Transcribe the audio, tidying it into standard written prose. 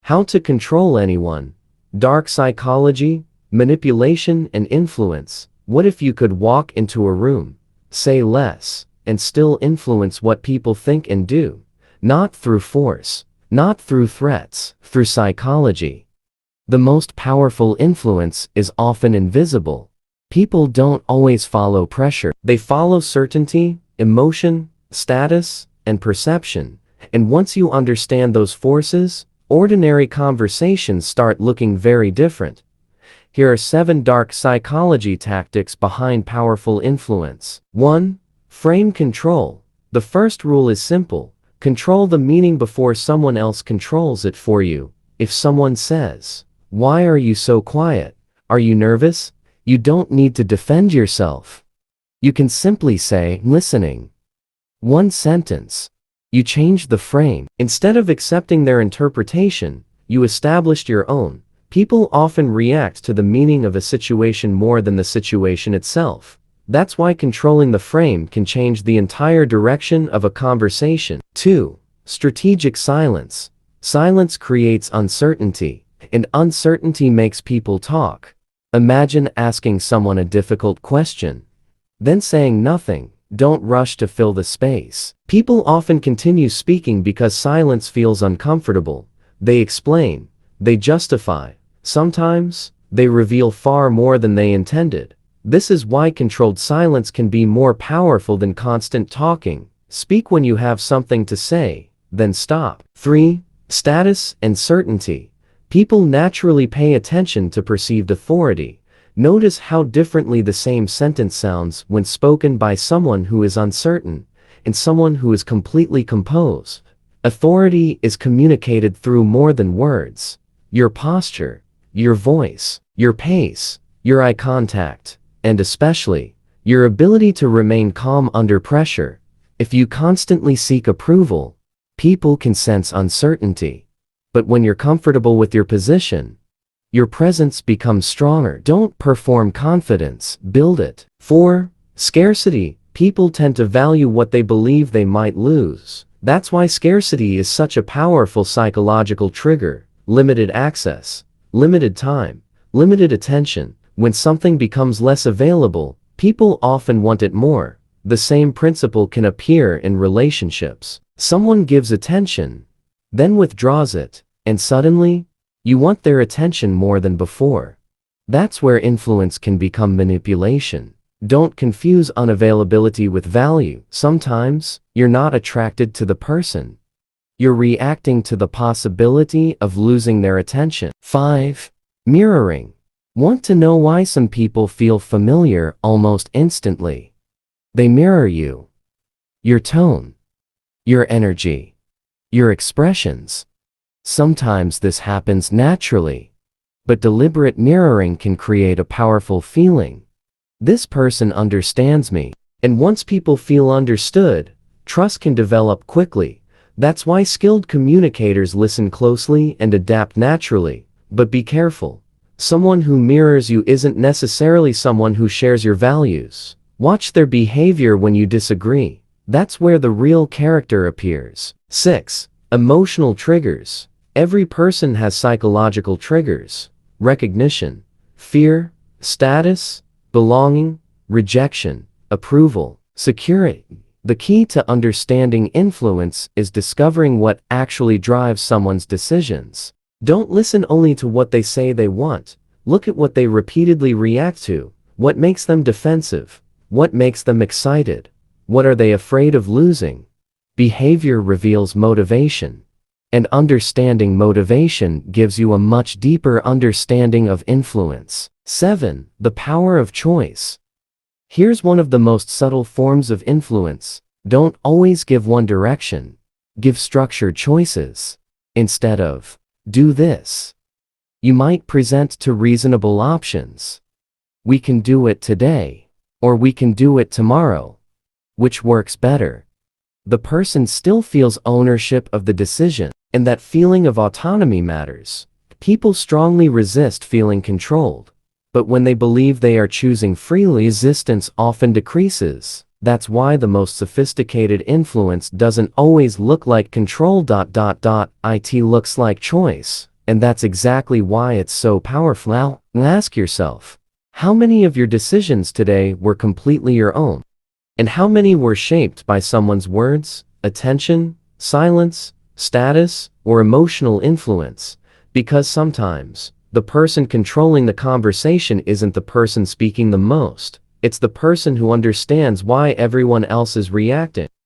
How to control anyone. Dark psychology, manipulation and influence. What if you could walk into a room, say less, and still influence what people think and do? Not through force, not through threats, through psychology. The most powerful influence is often invisible. People don't always follow pressure. They follow certainty, emotion, status, and perception. And once you understand those forces, ordinary conversations start looking very different. Here are 7 dark psychology tactics behind powerful influence. 1. Frame control. The first rule is simple. Control the meaning before someone else controls it for you. If someone says, "Why are you so quiet? Are you nervous?" you don't need to defend yourself. You can simply say, "Listening." One sentence. You changed the frame. Instead of accepting their interpretation, you established your own. People often react to the meaning of a situation more than the situation itself. That's why controlling the frame can change the entire direction of a conversation. 2. Strategic silence. Silence creates uncertainty, and uncertainty makes people talk. Imagine asking someone a difficult question, then saying nothing. Don't rush to fill the space. People often continue speaking because silence feels uncomfortable. They explain, they justify. Sometimes, they reveal far more than they intended. This is why controlled silence can be more powerful than constant talking. Speak when you have something to say, then stop. 3. Status and certainty. People naturally pay attention to perceived authority. Notice how differently the same sentence sounds when spoken by someone who is uncertain and someone who is completely composed. Authority is communicated through more than words. Your posture, your voice, your pace, your eye contact, and especially, your ability to remain calm under pressure. If you constantly seek approval, people can sense uncertainty. But when you're comfortable with your position, your presence becomes stronger. Don't perform confidence, build it. 4. Scarcity. People tend to value what they believe they might lose. That's why scarcity is such a powerful psychological trigger. Limited access, limited time, limited attention. When something becomes less available, people often want it more. The same principle can appear in relationships. Someone gives attention, then withdraws it, and suddenly, you want their attention more than before. That's where influence can become manipulation. Don't confuse unavailability with value. Sometimes, you're not attracted to the person. You're reacting to the possibility of losing their attention. 5. Mirroring. Want to know why some people feel familiar almost instantly? They mirror you. Your tone, your energy, your expressions. Sometimes this happens naturally, but deliberate mirroring can create a powerful feeling. This person understands me. And once people feel understood, trust can develop quickly. That's why skilled communicators listen closely and adapt naturally. But be careful. Someone who mirrors you isn't necessarily someone who shares your values. Watch their behavior when you disagree. That's where the real character appears. 6. Emotional triggers. Every person has psychological triggers. Recognition, fear, status, belonging, rejection, approval, security. The key to understanding influence is discovering what actually drives someone's decisions. Don't listen only to what they say they want. Look at what they repeatedly react to. What makes them defensive? What makes them excited? What are they afraid of losing? Behavior reveals motivation. And understanding motivation gives you a much deeper understanding of influence. 7. The power of choice. Here's one of the most subtle forms of influence. Don't always give one direction. Give structured choices. Instead of, "Do this," you might present two reasonable options. "We can do it today," or "We can do it tomorrow." Which works better? The person still feels ownership of the decision, and that feeling of autonomy matters. People strongly resist feeling controlled, but when they believe they are choosing freely, resistance often decreases. That's why the most sophisticated influence doesn't always look like control. It looks like choice. And that's exactly why it's so powerful. Now, ask yourself, how many of your decisions today were completely your own? And how many were shaped by someone's words, attention, silence, status, or emotional influence? Because sometimes, the person controlling the conversation isn't the person speaking the most. It's the person who understands why everyone else is reacting.